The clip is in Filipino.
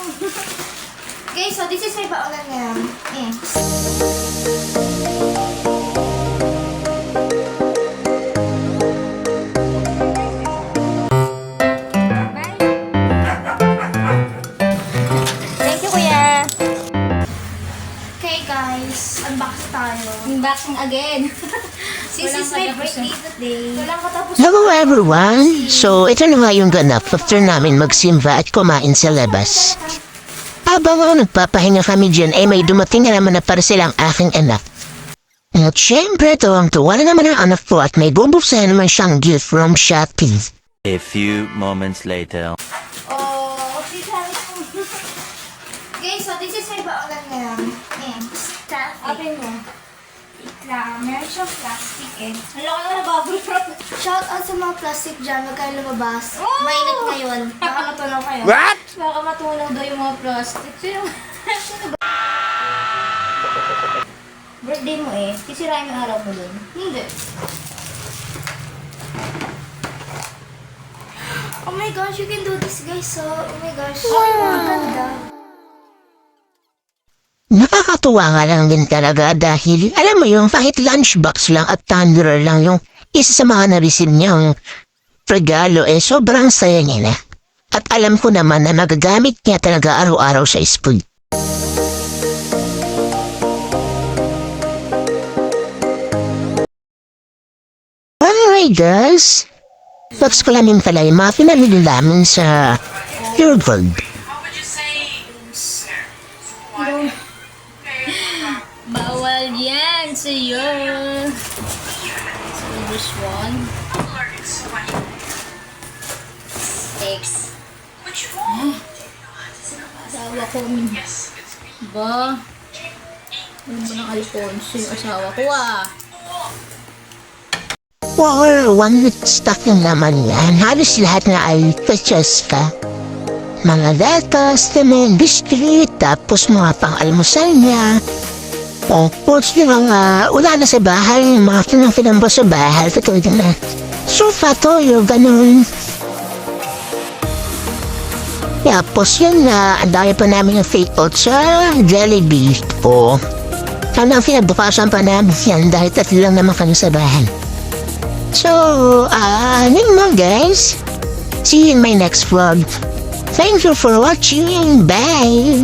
Okay, so this is my baonan ngayon. Thank you, kuya. Okay guys, unbox tayo. Unboxing again. This is my birthday today. Walang katapos. Hello everyone! So, ito na nga yung ganap after namin magsimba at kumain sa labas. Habang ako nagpapahinga kami dyan, ay may dumating na naman na para silang aking anak. At syempre, tuwang-tuwa na naman ang anak ko at may bubuksan naman siyang gift from Shopee. A few moments later. Oh, okay, so this is my baonan ngayon. Open mo. Meron siyang plastic eh. Ang laki na nabubble wrap. Shout out sa mga plastic dyan. Huwag kayo lumabas. Oh! Mainit ngayon. Baka matunaw kayo. What? Baka matunaw daw yung mga plastic. Sino ba? Birthday mo eh. Sisirain yung araw mo dun. Hindi. Oh my gosh, you can do this guys. So, oh my gosh. Ang ganda. Nakakatuwa nga lang din talaga dahil, alam mo yung kahit lunchbox lang at tumbler lang yung isa sa mga na-receive niyang regalo sobrang saya niya na. At alam ko naman na nagagamit niya talaga araw-araw sa school. Alright guys, box ko lang pala yung mga pinamili namin sa Pure Gold. Bawal yan sa'yo. So this one. Six. Asawa ko. Ba? Ano ba ng Alfonso yung asawa ko Well, one week stock yung naman yan. Halos lahat na ay purchase ka. Mga lettuce, lemon, biscuit, tapos mga pang-almusal niya. Tapos yung mga wala na sa bahay, yung mga pinang-pinamba sa bahay, katulad na sofa, toyo, ganun. Tapos yun na, ang dami pa namin yung fake out sa Jollibee po. Sana ang pinagbukasan pa namin yan dahil tatlo lang naman kami sa bahay. So, yun mo guys. See you in my next vlog. Thank you for watching. Bye!